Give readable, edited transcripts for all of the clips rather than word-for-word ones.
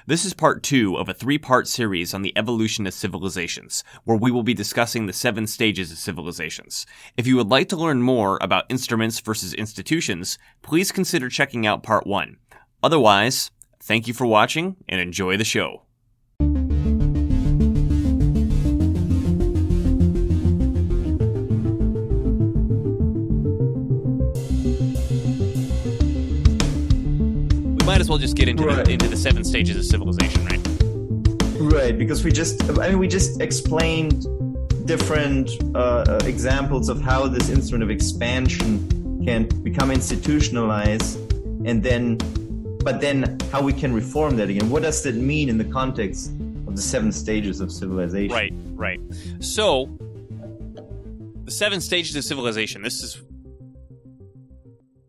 This is part 2 of a 3-part series on the evolution of civilizations, where we will be discussing the 7 stages of civilizations. If you would like to learn more about instruments versus institutions, please consider checking out part 1. Otherwise, thank you for watching and enjoy the show. Might as well just get into the 7 stages of civilization, right? Right, because we just explained different examples of how this instrument of expansion can become institutionalized, but then how we can reform that again. What does that mean in the context of the 7 stages of civilization? Right. So, the 7 stages of civilization. This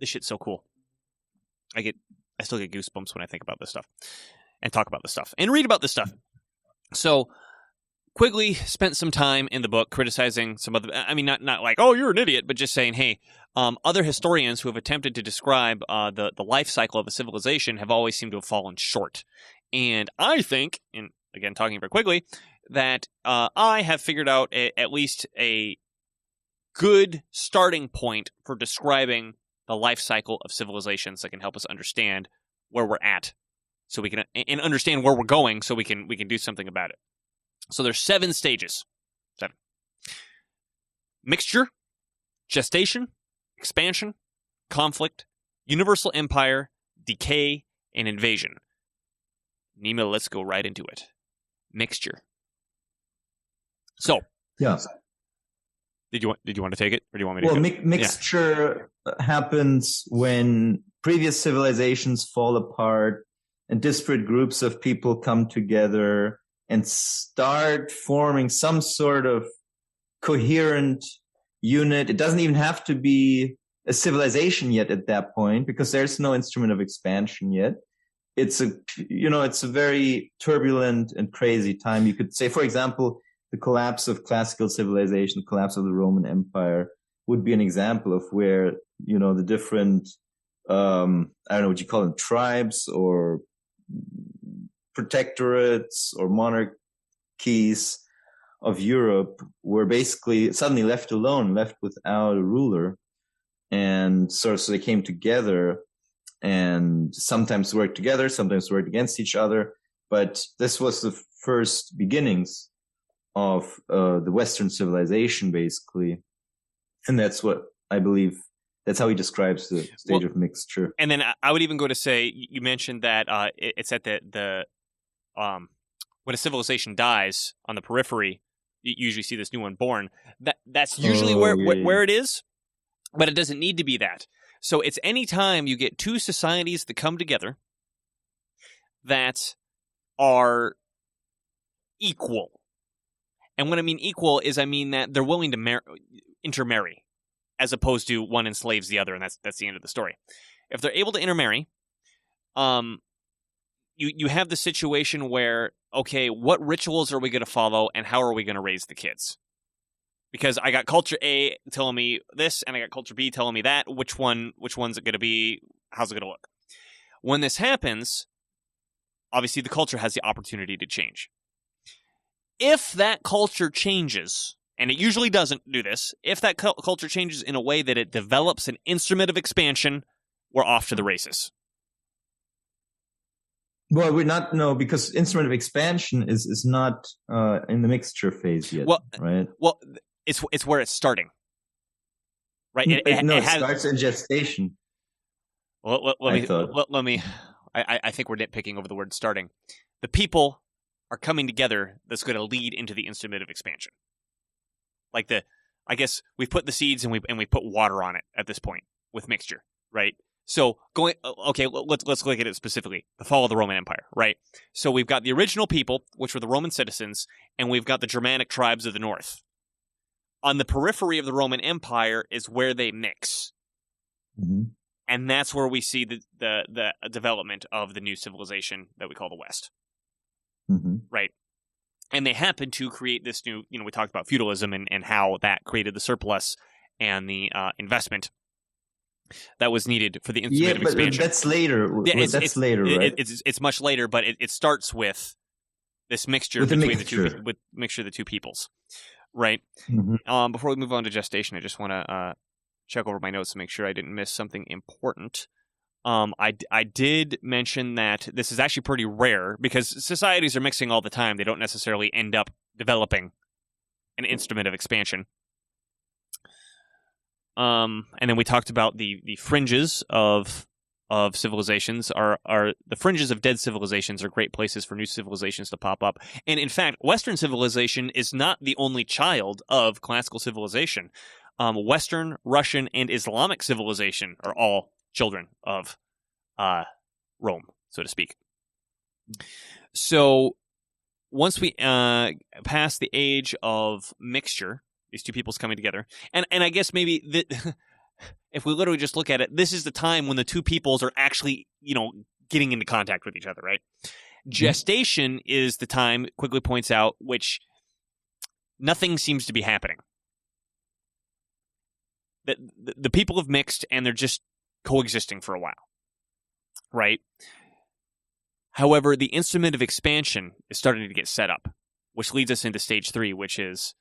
shit's so cool. I still get goosebumps when I think about this stuff and talk about this stuff and read about this stuff. So Quigley spent some time in the book criticizing some other, not like, oh, you're an idiot, but just saying, hey, other historians who have attempted to describe the life cycle of a civilization have always seemed to have fallen short. And I think, and again, talking about Quigley, that I have figured out at least a good starting point for describing the life cycle of civilizations that can help us understand where we're at, so we can and understand where we're going, so we can do something about it. So there's 7 stages. 7. Mixture, gestation, expansion, conflict, universal empire, decay, and invasion. Nima, let's go right into it. Mixture. So, yeah. Did you want to take it, or do you want me to? Well, mixture happens when previous civilizations fall apart and disparate groups of people come together and start forming some sort of coherent unit. It doesn't even have to be a civilization yet at that point, because there's no instrument of expansion yet. It's a very turbulent and crazy time. You could say, for example, the collapse of classical civilization, the collapse of the Roman Empire would be an example of where, the different, I don't know what you call them, tribes or protectorates or monarchies of Europe were basically suddenly left alone, left without a ruler. And so they came together and sometimes worked together, sometimes worked against each other. But this was the first beginnings of the Western civilization, basically. And that's what I believe, that's how he describes the stage of mixture. And then I would even go to say, you mentioned that it's at the when a civilization dies on the periphery, you usually see this new one born. That's usually where it is, but it doesn't need to be that. So it's any time you get 2 societies that come together that are equal. And when I mean equal is I mean that they're willing to intermarry, as opposed to one enslaves the other, and that's the end of the story. If they're able to intermarry, you have the situation where, okay, what rituals are we going to follow, and how are we going to raise the kids? Because I got culture A telling me this, and I got culture B telling me that. Which one's it going to be? How's it going to look? When this happens, obviously the culture has the opportunity to change. If that culture changes, and it usually doesn't do this, if that culture changes in a way that it develops an instrument of expansion, we're off to the races. Well, we're not, no, because instrument of expansion is not in the mixture phase yet, right? Well, it's where it's starting, right? It starts in gestation. Well, let me. I think we're nitpicking over the word starting. The people are coming together that's going to lead into the instrument of expansion. I guess we've put the seeds and we put water on it at this point with mixture, right? So let's look at it specifically. The fall of the Roman Empire, right? So we've got the original people, which were the Roman citizens, and we've got the Germanic tribes of the north. On the periphery of the Roman Empire is where they mix. Mm-hmm. And that's where we see the development of the new civilization that we call the West. Mm-hmm. Right? And they happen to create this new, we talked about feudalism and how that created the surplus and the investment. that was needed for the Yeah, instrument of but expansion. that's later. Yeah, That's later, right? It's much later, but it starts with this mixture With a between mixture. the two peoples, right? Mhm. Before we move on to gestation, I just want to check over my notes to make sure I didn't miss something important. I did mention that this is actually pretty rare because societies are mixing all the time. They don't necessarily end up developing an instrument of expansion. And then we talked about the fringes of civilizations are the fringes of dead civilizations are great places for new civilizations to pop up. And in fact, Western civilization is not the only child of classical civilization. Western, Russian, and Islamic civilization are all children of Rome, so to speak. So once we pass the age of mixture, these two peoples coming together, and I guess maybe if we literally just look at it, this is the time when the two peoples are actually, getting into contact with each other, right? Gestation is the time, Quigley points out, which nothing seems to be happening. The people have mixed and they're just coexisting for a while, right? However, the instrument of expansion is starting to get set up, which leads us into stage 3, which is,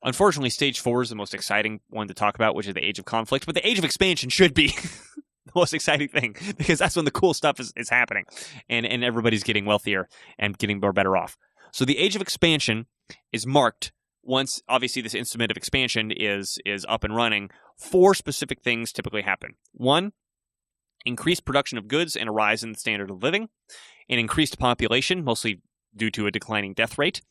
unfortunately, stage 4 is the most exciting one to talk about, which is the age of conflict. But the age of expansion should be the most exciting thing because that's when the cool stuff is happening, and everybody's getting wealthier and getting better off. So the age of expansion is marked once, obviously, this instrument of expansion is up and running. 4 specific things typically happen. 1, increased production of goods and a rise in the standard of living. An increased population, mostly due to a declining death rate.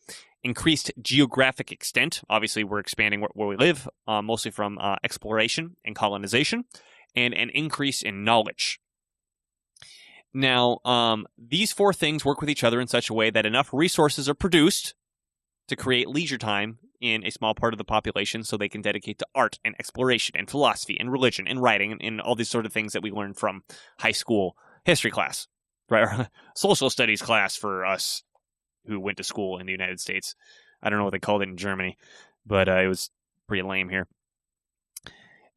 Increased geographic extent. Obviously, we're expanding where we live, mostly from exploration and colonization. And an increase in knowledge. Now, these 4 things work with each other in such a way that enough resources are produced to create leisure time in a small part of the population so they can dedicate to art and exploration and philosophy and religion and writing and all these sort of things that we learned from high school history class, right? Or social studies class for us who went to school in the United States. I don't know what they called it in Germany, but it was pretty lame here.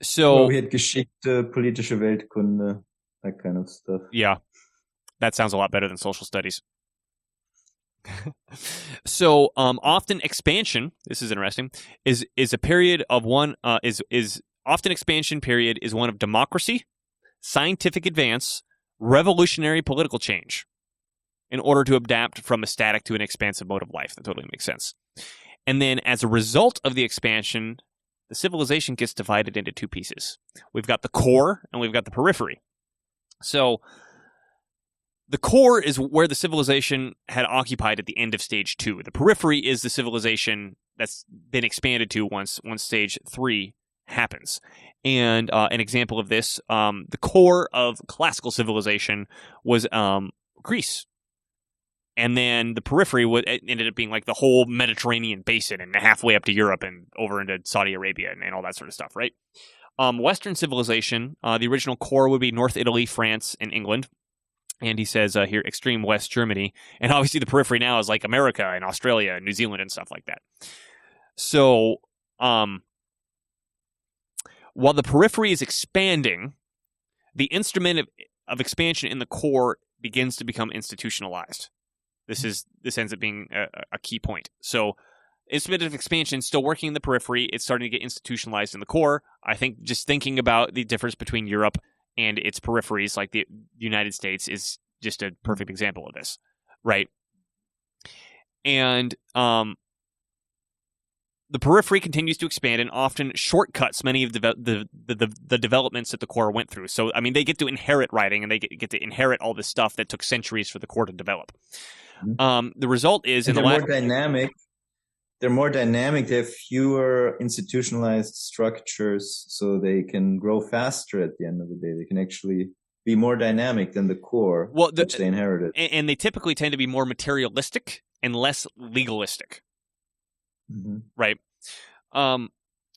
So, well, we had Geschichte, politische Weltkunde, that kind of stuff. Yeah, that sounds a lot better than social studies. So often expansion, this is interesting, is a period of one is often expansion period is one of democracy, scientific advance, revolutionary political change in order to adapt from a static to an expansive mode of life. That totally makes sense. And then as a result of the expansion, the civilization gets divided into 2 pieces. We've got the core and we've got the periphery. So the core is where the civilization had occupied at the end of stage 2. The periphery is the civilization that's been expanded to once stage 3 happens. And an example of this, the core of classical civilization was Greece. And then the periphery ended up being like the whole Mediterranean basin and halfway up to Europe and over into Saudi Arabia and all that sort of stuff, right? Western civilization, the original core would be North Italy, France, and England. And he says here, extreme West Germany. And obviously the periphery now is like America and Australia and New Zealand and stuff like that. So while the periphery is expanding, the instrument of expansion in the core begins to become institutionalized. This ends up being a key point. So instrument of expansion still working in the periphery. It's starting to get institutionalized in the core. I think just thinking about the difference between Europe and its peripheries, like the United States, is just a perfect example of this, right? And the periphery continues to expand and often shortcuts many of the developments that the core went through. So, I mean, they get to inherit writing and they get to inherit all this stuff that took centuries for the core to develop. The result is and they're more dynamic. They're more dynamic. They have fewer institutionalized structures, so they can grow faster at the end of the day. They can actually be more dynamic than the core, which they inherited. And they typically tend to be more materialistic and less legalistic. Mm-hmm. Right?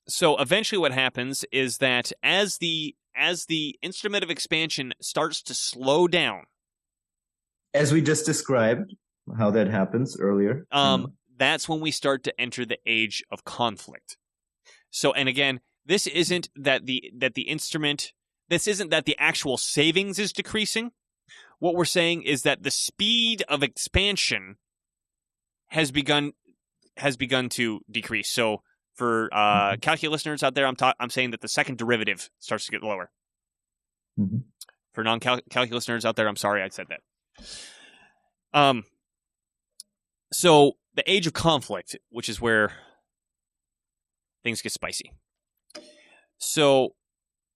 So eventually what happens is that as the instrument of expansion starts to slow down, as we just described how that happens earlier, that's when we start to enter the age of conflict. So, and again, this isn't that the instrument. This isn't that the actual savings is decreasing. What we're saying is that the speed of expansion has begun to decrease. So for calculus nerds out there, I'm saying that the second derivative starts to get lower. Mm-hmm. For non-calculus nerds out there, I'm sorry I said that. So the age of conflict, which is where things get spicy. So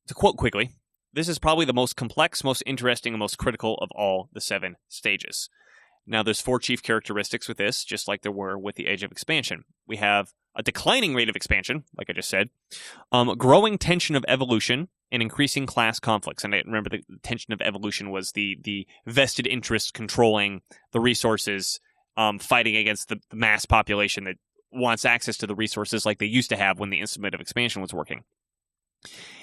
to quote Quigley, this is probably the most complex, most interesting, and most critical of all the 7 stages. Now, there's 4 chief characteristics with this, just like there were with the age of expansion. We have a declining rate of expansion, like I just said, growing tension of evolution, and increasing class conflicts. And I remember the tension of evolution was the vested interests controlling the resources, fighting against the mass population that wants access to the resources like they used to have when the instrument of expansion was working.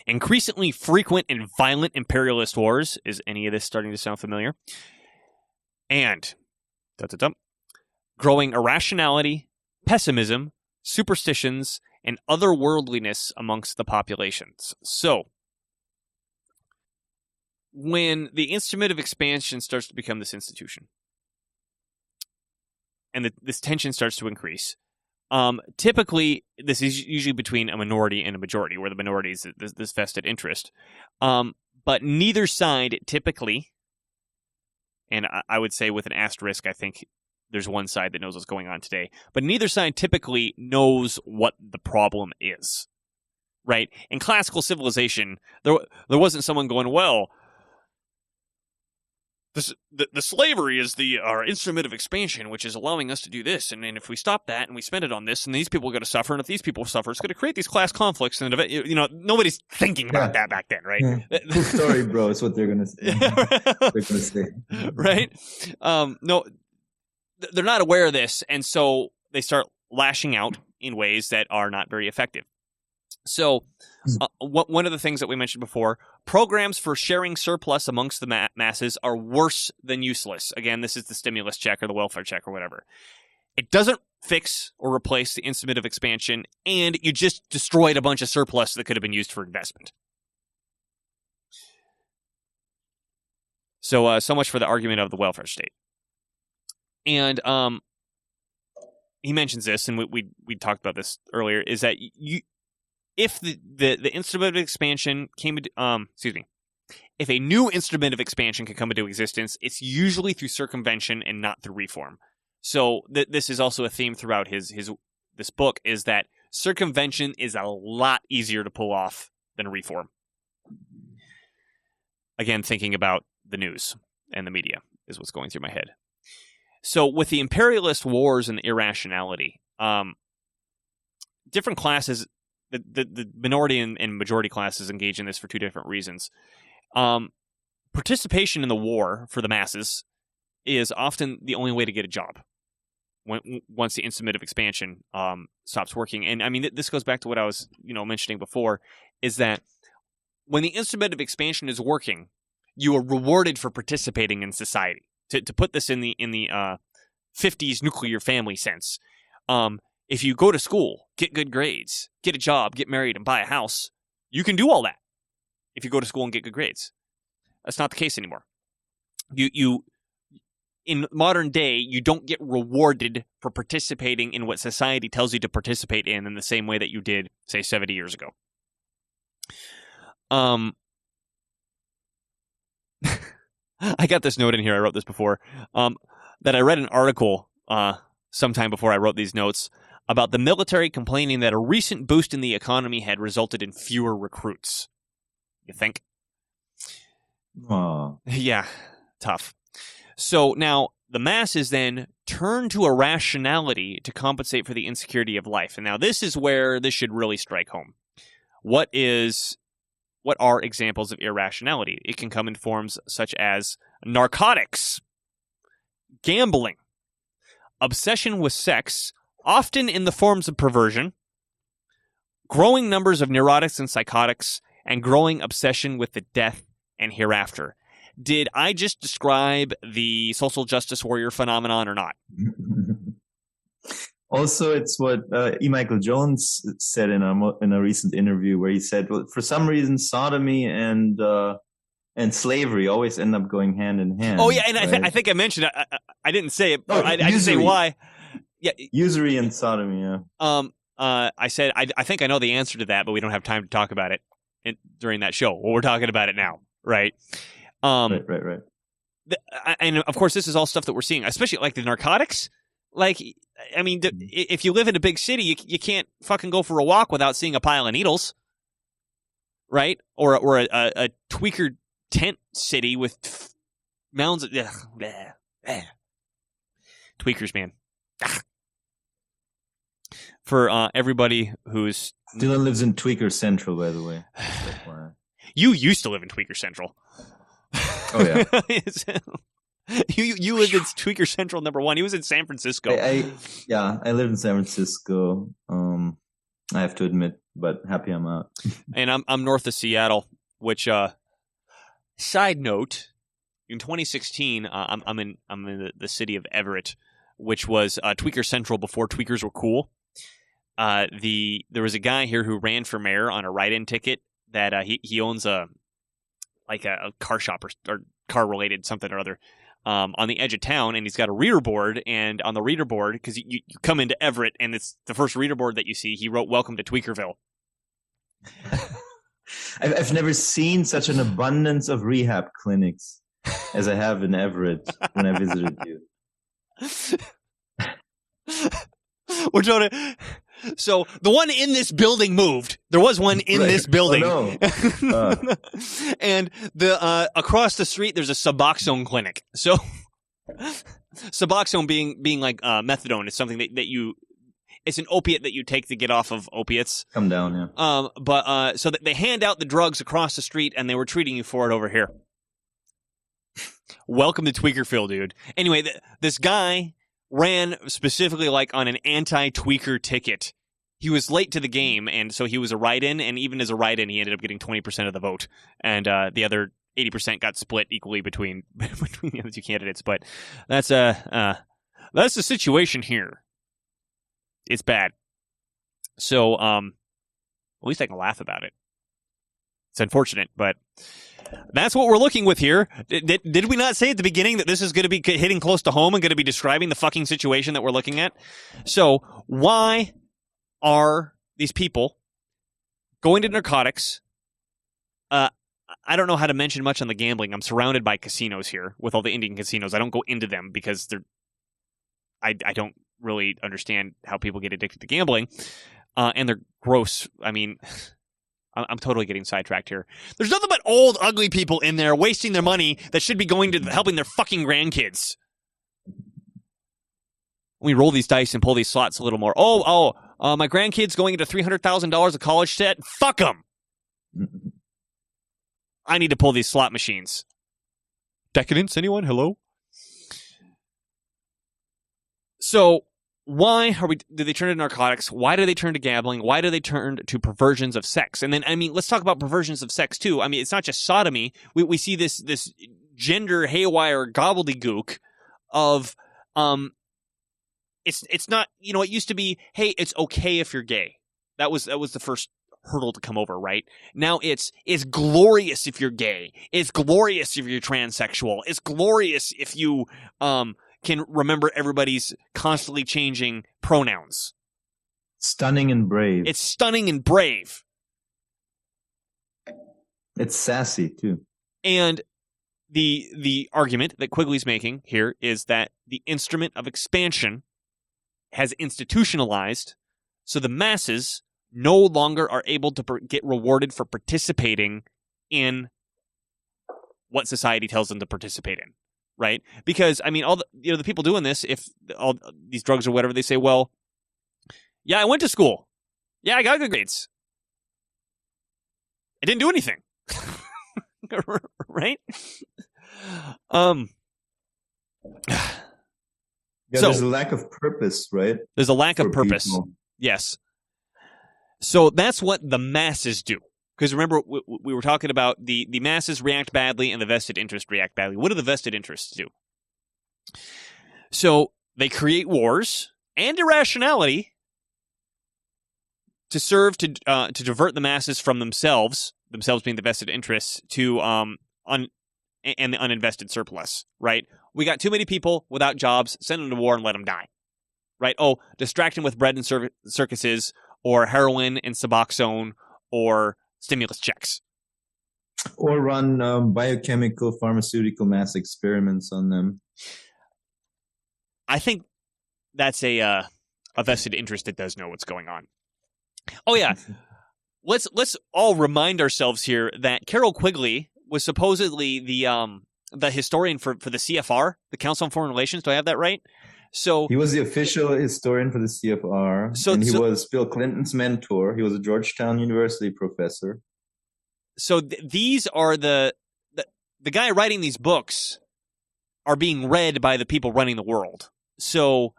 Increasingly frequent and violent imperialist wars. Is any of this starting to sound familiar? And growing irrationality, pessimism, superstitions, and otherworldliness amongst the populations. So, when the instrument of expansion starts to become this institution, and this tension starts to increase, typically, this is usually between a minority and a majority, where the minority is this vested interest. But neither side typically, and I would say with an asterisk, I think there's one side that knows what's going on today, but neither side typically knows what the problem is, right? In classical civilization, there wasn't someone going, well, the slavery is our instrument of expansion, which is allowing us to do this, and if we stop that and we spend it on this, and these people are going to suffer, and if these people suffer, it's going to create these class conflicts, and nobody's thinking about that back then, right? Cool story, bro. Is what they're going to say. They're going to say, right? No, they're not aware of this, and so they start lashing out in ways that are not very effective. So, one of the things that we mentioned before, programs for sharing surplus amongst the masses are worse than useless. Again, this is the stimulus check or the welfare check or whatever. It doesn't fix or replace the instrument of expansion, and you just destroyed a bunch of surplus that could have been used for investment. So much for the argument of the welfare state. And he mentions this, and we talked about this earlier, is that if the instrument of expansion if a new instrument of expansion can come into existence, it's usually through circumvention and not through reform. So this is also a theme throughout this book, is that circumvention is a lot easier to pull off than reform. Again, thinking about the news and the media is what's going through my head. So with the imperialist wars and the irrationality, different classes, the minority and majority classes engage in this for 2 different reasons. Participation in the war for the masses is often the only way to get a job once the instrument of expansion stops working. And I mean, this goes back to what I was mentioning before, is that when the instrument of expansion is working, you are rewarded for participating in society. To put this in the 50s nuclear family sense, if you go to school, get good grades, get a job, get married, and buy a house, you can do all that if you go to school and get good grades. That's not the case anymore. You in modern day, you don't get rewarded for participating in what society tells you to participate in the same way that you did, say, 70 years ago. I got this note in here. I wrote this before. That I read an article sometime before I wrote these notes about the military complaining that a recent boost in the economy had resulted in fewer recruits. You think? Yeah, tough. So now the masses then turn to irrationality to compensate for the insecurity of life. And now this is where this should really strike home. What are examples of irrationality? It can come in forms such as narcotics, gambling, obsession with sex, often in the forms of perversion, growing numbers of neurotics and psychotics, and growing obsession with the death and hereafter. Did I just describe the social justice warrior phenomenon or not? Also, it's what E. Michael Jones said in a recent interview, where he said, "Well, for some reason, sodomy and slavery always end up going hand in hand." Oh yeah, and right? I think I mentioned I didn't say it. Oh, I didn't say why. Yeah, usury and sodomy. Yeah. I said I think I know the answer to that, but we don't have time to talk about it during that show. Well, we're talking about it now, right? Right. And of course, this is all stuff that we're seeing, especially like the narcotics. Like, I mean, if you live in a big city, you can't fucking go for a walk without seeing a pile of needles, right? Or a tweaker tent city with mounds of tweakers, man. For everybody who's Dylan lives in Tweaker Central, by the way. You used to live in Tweaker Central. Oh yeah. You lived in Tweaker Central #1. He was in San Francisco. I lived in San Francisco. I have to admit, but happy I'm out. And I'm north of Seattle. Which, side note, in 2016, I'm in the city of Everett, which was Tweaker Central before tweakers were cool. There was a guy here who ran for mayor on a write-in ticket that he owns a car shop or car related something or other. On the edge of town, and he's got a reader board, and on the reader board, because you come into Everett, and it's the first reader board that you see, he wrote, "Welcome to Tweakerville." I've never seen such an abundance of rehab clinics as I have in Everett when I visited you. We're trying to... So the one in this building moved. There was one in this building. Oh, no. And the across the street there's a Suboxone clinic. So Suboxone being like methadone is something that you, it's an opiate that you take to get off of opiates. Come down, yeah. But so that they hand out the drugs across the street, and they were treating you for it over here. Welcome to Tweakerville, dude. Anyway, this guy ran specifically like on an anti-tweaker ticket. He was late to the game, and so he was a write-in, and even as a write-in, he ended up getting 20% of the vote, and the other 80% got split equally between the other two candidates. But that's the situation here. It's bad. So at least I can laugh about it. It's unfortunate, but that's what we're looking with here. Did we not say at the beginning that this is going to be hitting close to home and going to be describing the fucking situation that we're looking at? So why are these people going to narcotics? I don't know how to mention much on the gambling. I'm surrounded by casinos here with all the Indian casinos. I don't go into them because I don't really understand how people get addicted to gambling. And they're gross. I mean, I'm totally getting sidetracked here. There's nothing but old, ugly people in there wasting their money that should be going to helping their fucking grandkids. We roll these dice and pull these slots a little more. My grandkid's going into $300,000 of college debt. Fuck them. I need to pull these slot machines. Decadence, anyone? Hello? So, why do they turn to narcotics? Why do they turn to gambling? Why do they turn to perversions of sex? And then, I mean, let's talk about perversions of sex, too. I mean, it's not just sodomy. We see this gender haywire gobbledygook of, it's not, it used to be, hey, it's okay if you're gay. That was the first hurdle to come over, right? Now it's glorious if you're gay. It's glorious if you're transsexual. It's glorious if you can remember everybody's constantly changing pronouns. Stunning and brave. It's stunning and brave. It's sassy too. And the argument that Quigley's making here is that the instrument of expansion has institutionalized, so the masses no longer are able to get rewarded for participating in what society tells them to participate in, right? Because, I mean, all the people doing this, if all these drugs or whatever, they say, well, yeah, I went to school. Yeah, I got good grades. I didn't do anything. Right? Yeah, there's a lack of purpose, right? There's a lack For of purpose. people. Yes. So that's what the masses do. Because remember, we were talking about the masses react badly and the vested interests react badly. What do the vested interests do? So they create wars and irrationality to serve to divert the masses from themselves being the vested interests, to and the uninvested surplus, right? We got too many people without jobs, send them to war and let them die, right? Oh, distract them with bread and circuses, or heroin and Suboxone, or stimulus checks. Or run biochemical pharmaceutical mass experiments on them. I think that's a vested interest that does know what's going on. Oh yeah, let's all remind ourselves here that Carroll Quigley was supposedly the historian for the CFR, the Council on Foreign Relations. Do I have that right? So he was the official historian for the CFR, and he was Bill Clinton's mentor. He was a Georgetown University professor. So these are the guy writing these books are being read by the people running the world. So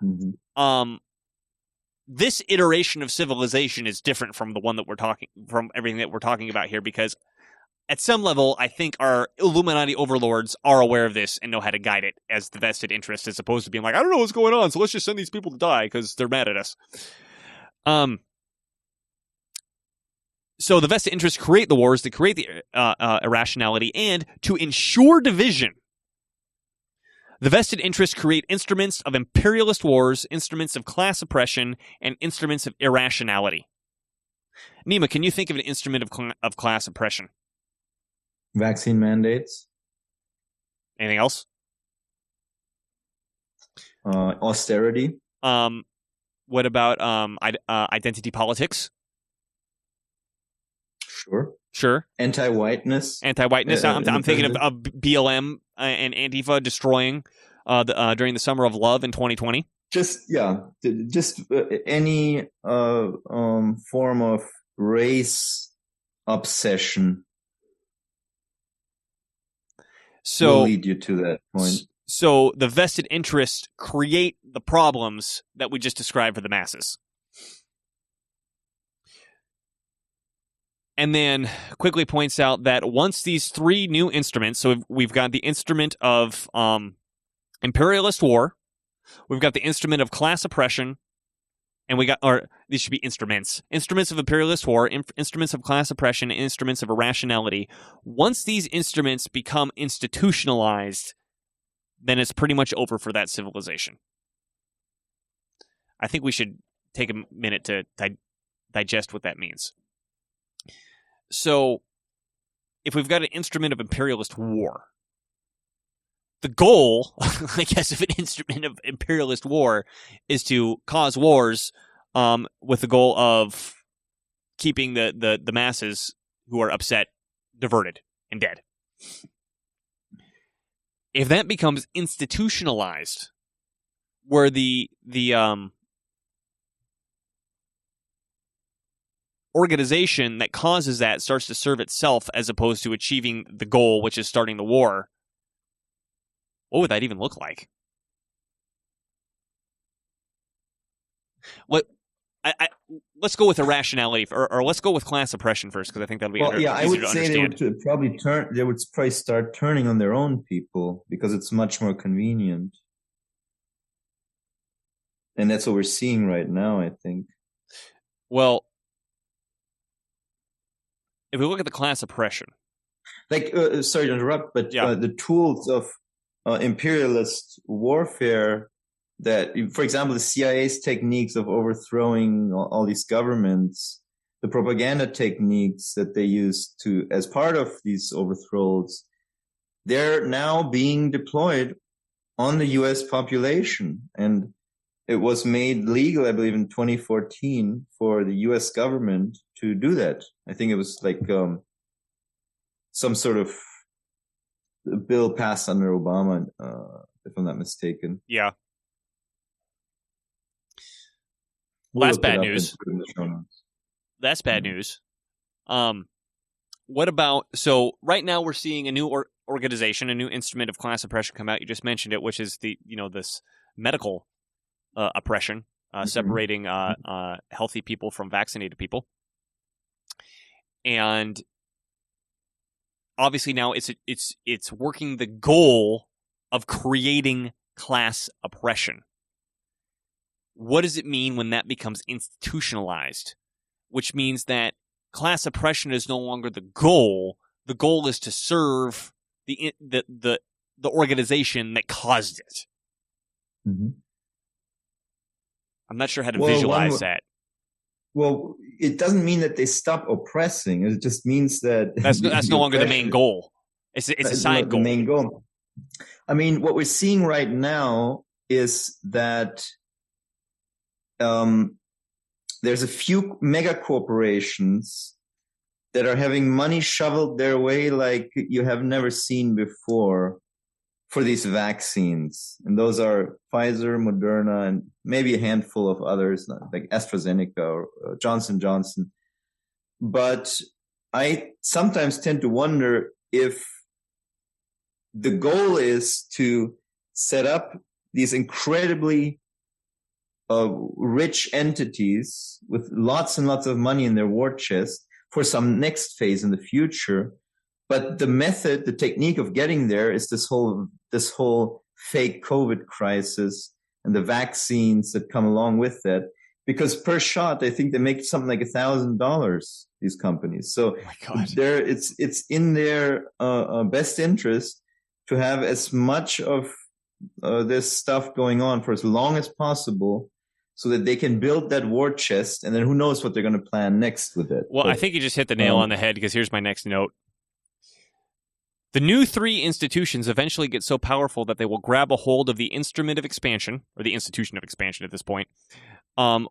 this iteration of civilization is different from everything that we're talking about here, because at some level, I think our Illuminati overlords are aware of this and know how to guide it as the vested interest, as opposed to being like, I don't know what's going on, so let's just send these people to die because they're mad at us. So the vested interests create the wars, they create the irrationality, and to ensure division, the vested interests create instruments of imperialist wars, instruments of class oppression, and instruments of irrationality. Nima, can you think of an instrument of class oppression? Vaccine mandates. Anything else? Austerity. What about identity politics? Sure. Anti-whiteness. I'm thinking of BLM and Antifa destroying during the Summer of Love in 2020. Just any form of race obsession will lead you to that point. So the vested interests create the problems that we just described for the masses. And then Quigley points out that once these three new instruments, so we've got the instrument of imperialist war, we've got the instrument of class oppression, and these should be instruments of imperialist war, instruments of class oppression, and instruments of irrationality. Once these instruments become institutionalized, then it's pretty much over for that civilization. I think we should take a minute to digest what that means. So, if we've got an instrument of imperialist war, the goal, I guess, of an instrument of imperialist war is to cause wars with the goal of keeping the masses who are upset diverted and dead. If that becomes institutionalized, where the organization that causes that starts to serve itself as opposed to achieving the goal, which is starting the war, what would that even look like? Let's go with irrationality, or let's go with class oppression first, because I think that'll be easier to understand. I would say they would probably start turning on their own people because it's much more convenient, and that's what we're seeing right now, I think. Well, if we look at the class oppression, sorry to interrupt, but the tools of imperialist warfare that, for example, the CIA's techniques of overthrowing all these governments, the propaganda techniques that they use as part of these overthrows, they're now being deployed on the U.S. population. And it was made legal, I believe, in 2014 for the U.S. government to do that. I think it was some sort of bill passed under Obama, if I'm not mistaken. Yeah. Well, that's bad news. That's bad news. What about, so right now we're seeing a new organization, a new instrument of class oppression come out. You just mentioned it, which is this medical oppression, separating healthy people from vaccinated people. And obviously now it's working the goal of creating class oppression. what does it mean when that becomes institutionalized? Which means that class oppression is no longer the goal. The goal is to serve the organization that caused it. Mm-hmm. I'm not sure how to visualize that. Well, it doesn't mean that they stop oppressing. It just means that that's no longer the main goal. It's a side goal. The main goal. I mean, what we're seeing right now is that there's a few mega corporations that are having money shoveled their way like you have never seen before for these vaccines. And those are Pfizer, Moderna, and maybe a handful of others like AstraZeneca or Johnson & Johnson. But I sometimes tend to wonder if the goal is to set up these incredibly rich entities with lots and lots of money in their war chest for some next phase in the future. But the method, the technique of getting there is this whole fake COVID crisis and the vaccines that come along with that. Because per shot, I think they make something like $1,000, these companies. So it's in their best interest to have as much of this stuff going on for as long as possible, so that they can build that war chest, and then who knows what they're going to plan next with it. Well, I think you just hit the nail on the head, because here's my next note. The new three institutions eventually get so powerful that they will grab a hold of the instrument of expansion, or the institution of expansion at this point,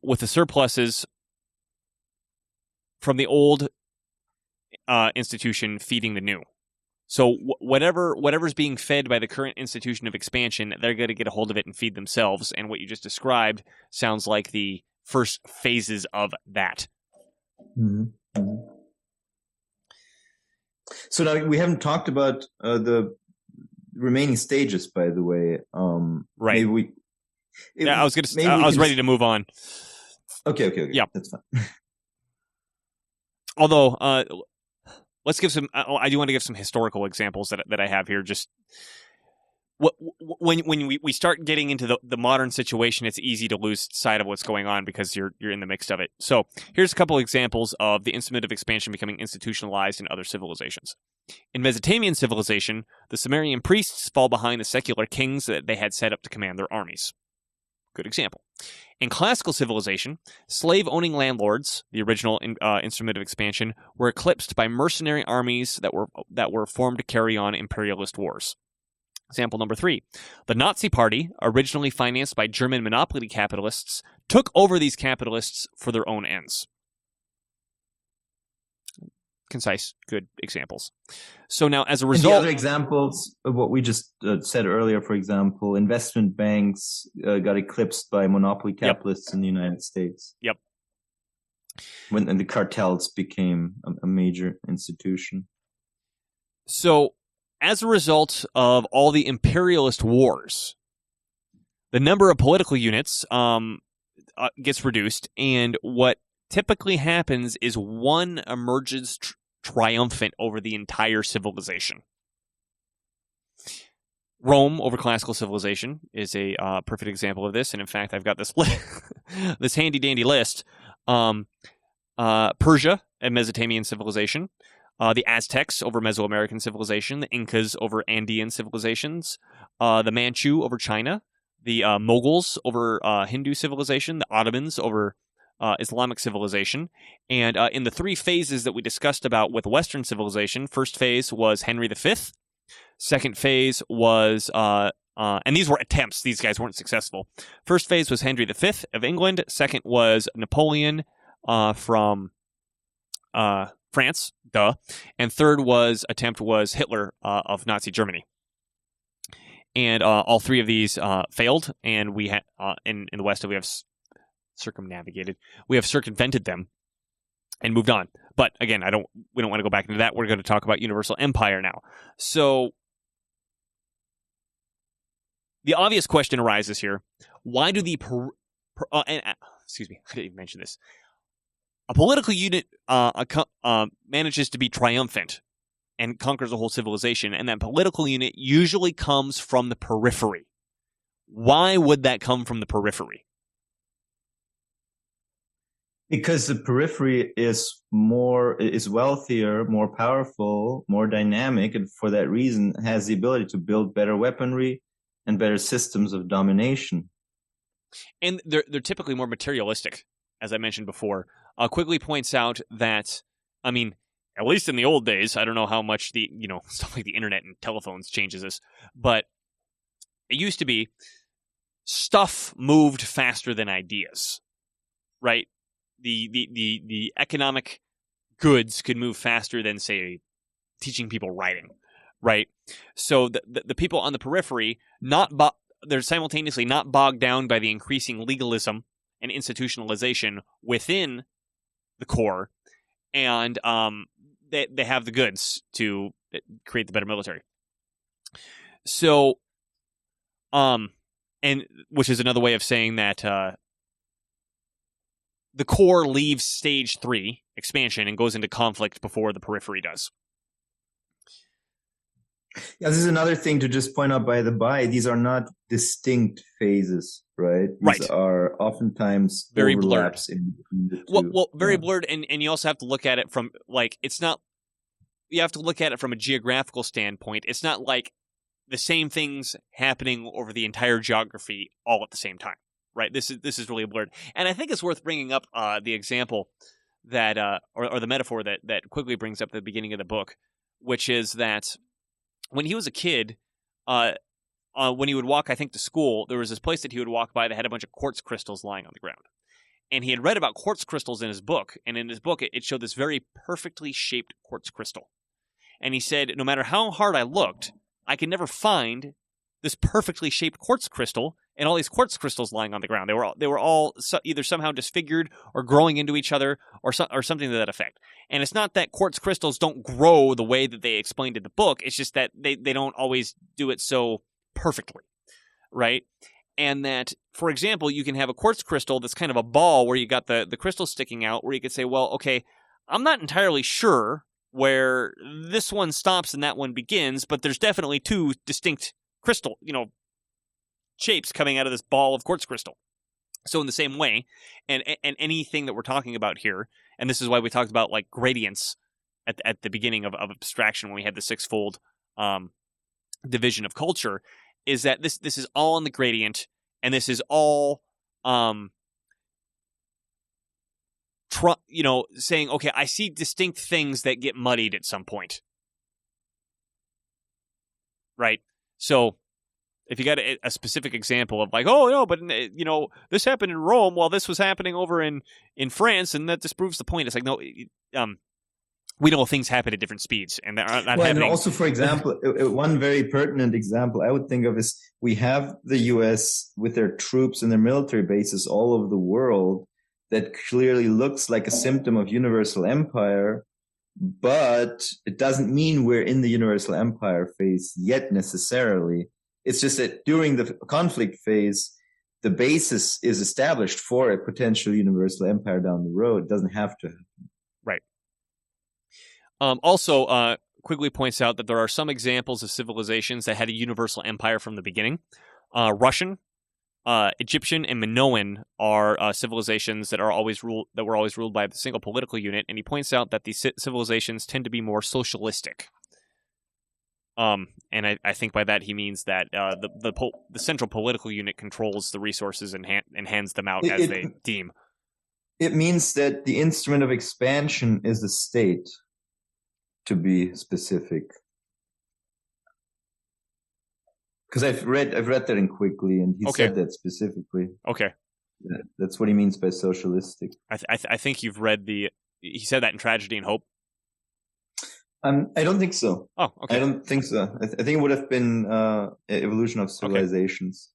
with the surpluses from the old institution feeding the new. So whatever's being fed by the current institution of expansion, they're going to get a hold of it and feed themselves. And what you just described sounds like the first phases of that. Mm-hmm. Mm-hmm. So now we haven't talked about the remaining stages, by the way. Right. I was ready to move on. Okay. Yeah, that's fine. Although, let's give some. I do want to give some historical examples that I have here. Just when we start getting into the modern situation, it's easy to lose sight of what's going on because you're in the mix of it. So here's a couple examples of the instrument of expansion becoming institutionalized in other civilizations. In Mesopotamian civilization, the Sumerian priests fall behind the secular kings that they had set up to command their armies. Good example. In classical civilization, slave-owning landlords, the original instrument of expansion, were eclipsed by mercenary armies that were formed to carry on imperialist wars. Example number 3. The Nazi Party, originally financed by German monopoly capitalists, took over these capitalists for their own ends. Concise, good examples. So now, as a result... And the other examples of what we just said earlier, for example, investment banks got eclipsed by monopoly capitalists in the United States. Yep. And the cartels became a major institution. So, as a result of all the imperialist wars, the number of political units gets reduced, and what typically happens is one emerges triumphant over the entire civilization. Rome over classical civilization is a perfect example of this, and in fact, I've got this this handy-dandy list. Persia and Mesopotamian civilization, the Aztecs over Mesoamerican civilization, the Incas over Andean civilizations, the Manchu over China, the Mughals over Hindu civilization, the Ottomans over Islamic civilization. And in the 3 phases that we discussed about with Western civilization, first phase was Henry V. Second phase was, and these were attempts, these guys weren't successful. First phase was Henry V of England. Second was Napoleon from France, duh. And third attempt was Hitler of Nazi Germany. And all 3 of these failed, and we had in the West we have circumvented them and moved on. But again, we don't want to go back into that. We're going to talk about universal empire now. So the obvious question arises here: why do excuse me, I didn't even mention this. A political unit manages to be triumphant and conquers a whole civilization, and that political unit usually comes from the periphery. Why would that come from the periphery? Because the periphery is wealthier, more powerful, more dynamic, and for that reason has the ability to build better weaponry and better systems of domination. And they're typically more materialistic, as I mentioned before. Quigley points out that, I mean, at least in the old days, I don't know how much the stuff like the internet and telephones changes this, but it used to be stuff moved faster than ideas, right? The economic goods could move faster than, say, teaching people writing, right? So the people on the periphery, they're simultaneously not bogged down by the increasing legalism and institutionalization within the core, and they have the goods to create the better military. So, and which is another way of saying that the core leaves stage 3 expansion and goes into conflict before the periphery does. Yeah, this is another thing to just point out by the by. These are not distinct phases, right? Right. These are oftentimes very overlaps blurred. in between the two. Well, very blurred, and you also have to look at it from, like, it's not, you have to look at it from a geographical standpoint. It's not like the same things happening over the entire geography all at the same time, right? This is really blurred. And I think it's worth bringing up the example that, or the metaphor that Quigley brings up at the beginning of the book, which is that when he was a kid, when he would walk, I think, to school, there was this place that he would walk by that had a bunch of quartz crystals lying on the ground. And he had read about quartz crystals in his book, and in his book, it showed this very perfectly shaped quartz crystal. And he said, no matter how hard I looked, I could never find this perfectly shaped quartz crystal and all these quartz crystals lying on the ground. They were all either somehow disfigured or growing into each other or something to that effect. And it's not that quartz crystals don't grow the way that they explained in the book. It's just that they don't always do it so perfectly, right? And that, for example, you can have a quartz crystal that's kind of a ball where you got the crystal sticking out, where you could say, well, okay, I'm not entirely sure where this one stops and that one begins, but there's definitely two distinct crystal, shapes coming out of this ball of quartz crystal. So in the same way, and anything that we're talking about here, and this is why we talked about like gradients at the beginning of abstraction when we had the sixfold division of culture, is that this is all in the gradient, and this is all saying, okay, I see distinct things that get muddied at some point. Right? So if you got a specific example of like, oh, no, but, this happened in Rome while this was happening over in France, and that disproves the point. It's like, no, we know things happen at different speeds, and they're not happening. And also, for example, one very pertinent example I would think of is we have the U.S. with their troops and their military bases all over the world that clearly looks like a symptom of universal empire, but it doesn't mean we're in the universal empire phase yet necessarily. It's just that during the conflict phase, the basis is established for a potential universal empire down the road. It doesn't have to happen. Right. Also, Quigley points out that there are some examples of civilizations that had a universal empire from the beginning. Russian, Egyptian, and Minoan are civilizations that were always ruled by a single political unit, and he points out that these civilizations tend to be more socialistic. And I think by that he means that the central political unit controls the resources and hands them out as they deem. It means that the instrument of expansion is the state, to be specific. Because I've read that in Quigley, and he said that specifically. Okay, that's what he means by socialistic. I think you've read he said that in Tragedy and Hope. I don't think so. Oh, okay. I don't think so. I think it would have been Evolution of Civilizations.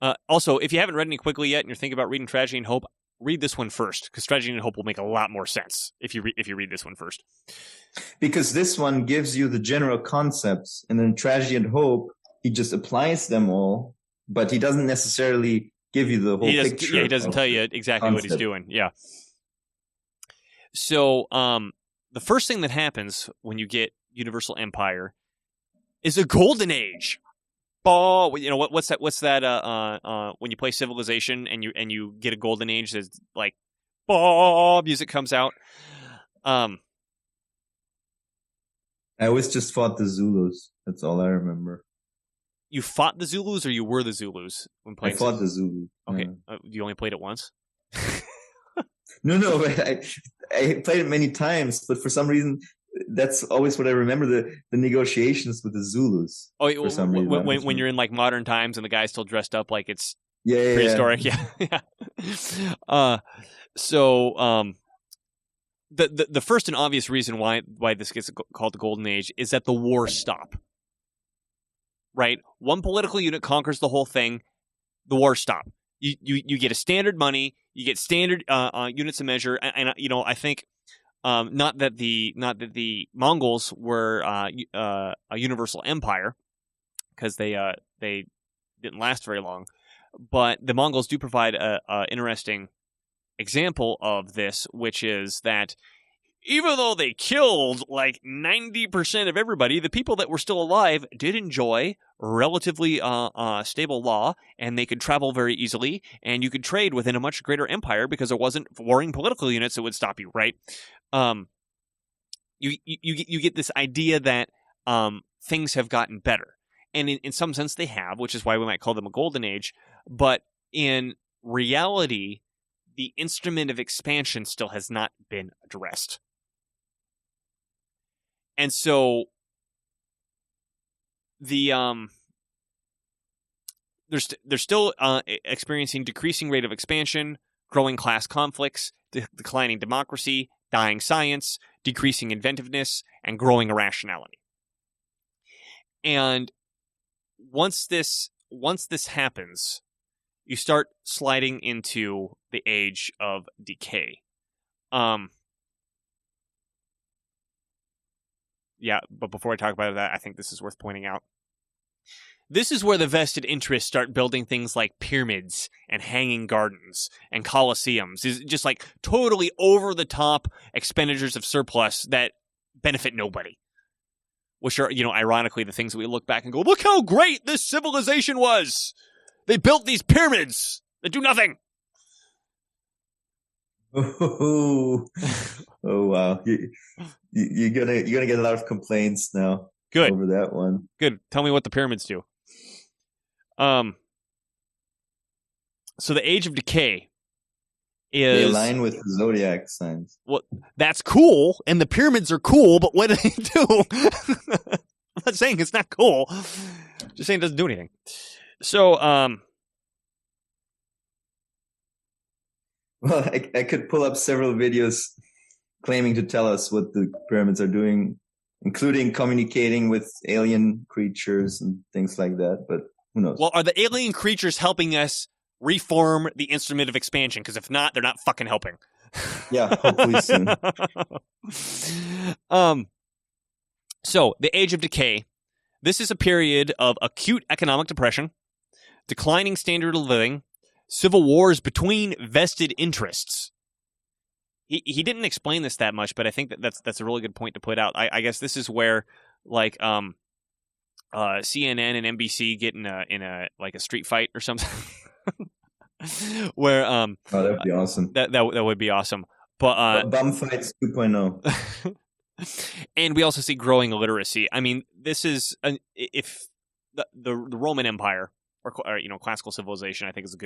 Okay. Also, if you haven't read any Quigley yet, and you're thinking about reading Tragedy and Hope, read this one first, because Tragedy and Hope will make a lot more sense if you read this one first. Because this one gives you the general concepts, and then Tragedy and Hope, he just applies them all, but he doesn't necessarily give you the whole picture. Yeah, he doesn't tell you exactly what he's doing. Yeah. So, the first thing that happens when you get Universal Empire is a golden age. Oh, what's that? What's that? When you play Civilization and you get a golden age, that's like, music comes out. I always just fought the Zulus. That's all I remember. You fought the Zulus, or you were the Zulus when I playing? fought the Zulus. Okay, Yeah. you only played it once. No, I played it many times, but for some reason, that's always what I remember, the negotiations with the Zulus. Oh, for some reason. when you're in like modern times and the guy's still dressed up like it's Yeah. prehistoric, yeah. So the first and obvious reason why this gets called the Golden Age is that the wars stop. Right, one political unit conquers the whole thing, the wars stop. You get a standard money, you get standard units of measure, and I think not that the Mongols were a universal empire, because they didn't last very long, but the Mongols do provide a interesting example of this, which is that even though they killed like 90% of everybody, the people that were still alive did enjoy relatively stable law, and they could travel very easily, and you could trade within a much greater empire because there wasn't warring political units that would stop you, right? You get this idea that things have gotten better, and in some sense they have, which is why we might call them a golden age, but in reality, the instrument of expansion still has not been addressed. And so they're still experiencing decreasing rate of expansion, growing class conflicts, declining democracy, dying science, decreasing inventiveness, and growing irrationality. And once this happens, you start sliding into the age of decay. Yeah, but before I talk about that, I think this is worth pointing out. This is where the vested interests start building things like pyramids and hanging gardens and coliseums. Is just like totally over-the-top expenditures of surplus that benefit nobody. Which are, ironically, the things that we look back and go, look how great this civilization was! They built these pyramids that do nothing! Oh wow. You're gonna get a lot of complaints now. Good. Over that one. Good. Tell me what the pyramids do. So the age of decay is... They align with the zodiac signs. Well, that's cool, and the pyramids are cool, but what do they do? I'm not saying it's not cool. Just saying it doesn't do anything. So, well, I could pull up several videos claiming to tell us what the pyramids are doing, including communicating with alien creatures and things like that, but who knows? Well, are the alien creatures helping us reform the instrument of expansion? Because if not, they're not fucking helping. Yeah, hopefully soon. So, the Age of Decay. This is a period of acute economic depression, declining standard of living, civil wars between vested interests. He didn't explain this that much, but I think that's a really good point to put out. I guess this is where like CNN and NBC get in a like a street fight or something. Where oh, that'd be awesome. That would be awesome. But bum fights 2.0. And we also see growing illiteracy. I mean, this is if the Roman Empire or classical civilization, I think is a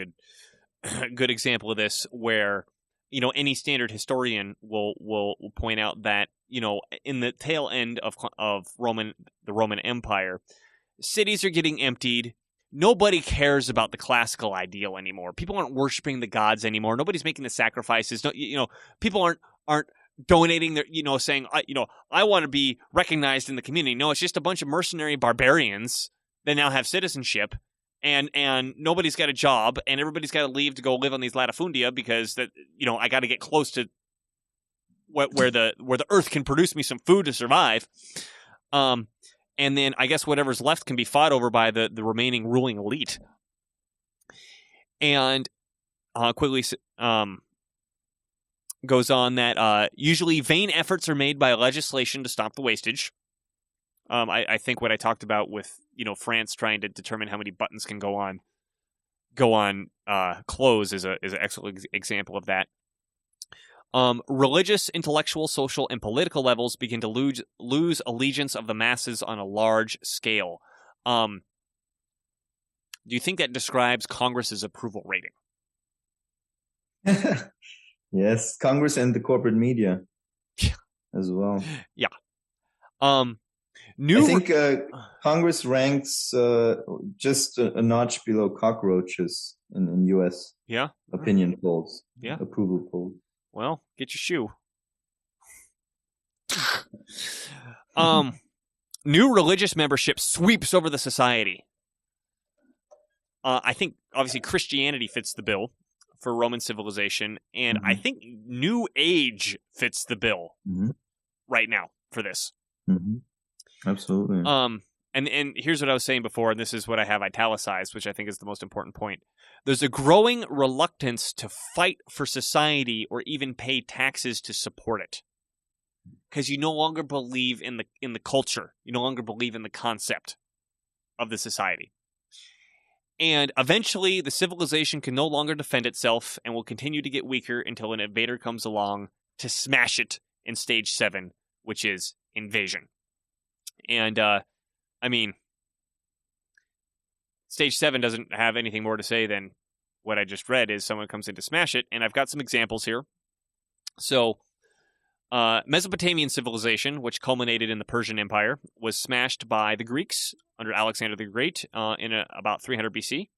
good example of this, where any standard historian will point out that in the tail end of the Roman Empire, cities are getting emptied. Nobody cares about the classical ideal anymore. People aren't worshiping the gods anymore. Nobody's making the sacrifices. No, people aren't donating their, saying, I want to be recognized in the community. No, it's just a bunch of mercenary barbarians that now have citizenship, and nobody's got a job, and everybody's got to leave to go live on these latifundia because that, I got to get close to where the earth can produce me some food to survive. And then I guess whatever's left can be fought over by the remaining ruling elite. And Quigley goes on that usually vain efforts are made by legislation to stop the wastage. I think what I talked about with France trying to determine how many buttons can go on clothes is an excellent example of that. Religious, intellectual, social, and political levels begin to lose allegiance of the masses on a large scale. Do you think that describes Congress's approval rating? Yes, Congress and the corporate media as well. Yeah. I think Congress ranks just a notch below cockroaches in U.S. opinion polls, approval polls. Well, get your shoe. New religious membership sweeps over the society. I think, obviously, Christianity fits the bill for Roman civilization, and I think New Age fits the bill right now for this. Absolutely. And here's what I was saying before, and this is what I have italicized, which I think is the most important point. There's a growing reluctance to fight for society or even pay taxes to support it, because you no longer believe in the culture. You no longer believe in the concept of the society. And eventually, the civilization can no longer defend itself and will continue to get weaker until an invader comes along to smash it in stage 7, which is invasion. And, I mean, stage 7 doesn't have anything more to say than what I just read is someone comes in to smash it. And I've got some examples here. So, Mesopotamian civilization, which culminated in the Persian Empire, was smashed by the Greeks under Alexander the Great in about 300 BC.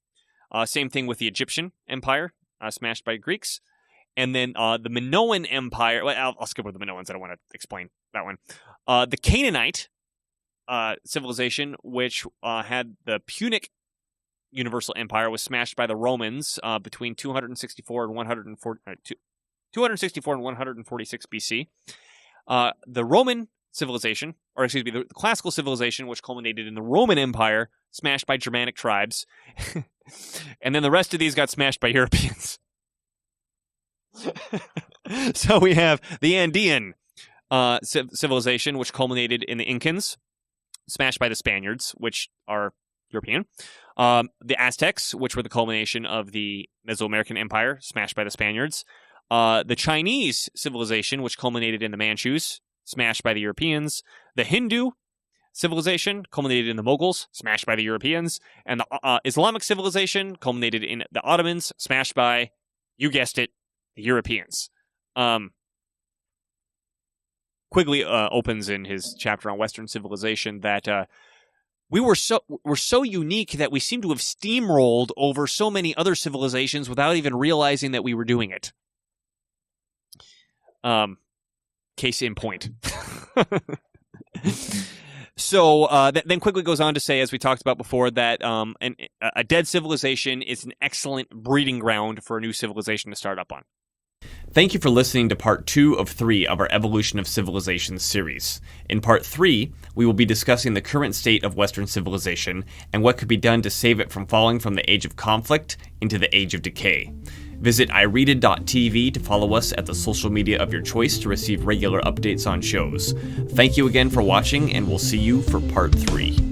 Same thing with the Egyptian Empire, smashed by Greeks. And then the Minoan Empire, well, I'll skip over the Minoans, I don't want to explain that one. The Canaanite civilization, which had the Punic Universal Empire, was smashed by the Romans between 264 and 146 BC. The Roman civilization, or excuse me, the classical civilization, which culminated in the Roman Empire, smashed by Germanic tribes. And then the rest of these got smashed by Europeans. So we have the Andean civilization, which culminated in the Incans, smashed by the Spaniards, which are European. The Aztecs, which were the culmination of the Mesoamerican Empire, smashed by the Spaniards. The Chinese civilization, which culminated in the Manchus, smashed by the Europeans. The Hindu civilization culminated in the Mughals, smashed by the Europeans. And the Islamic civilization culminated in the Ottomans, smashed by, you guessed it, the Europeans. Quigley opens in his chapter on Western civilization that we're so unique that we seem to have steamrolled over so many other civilizations without even realizing that we were doing it. Case in point. So then Quigley goes on to say, as we talked about before, that a dead civilization is an excellent breeding ground for a new civilization to start up on. Thank you for listening to part 2 of 3 of our Evolution of Civilization series. In part 3, we will be discussing the current state of Western civilization and what could be done to save it from falling from the age of conflict into the age of decay. Visit iReadit.tv to follow us at the social media of your choice to receive regular updates on shows. Thank you again for watching, and we'll see you for part 3.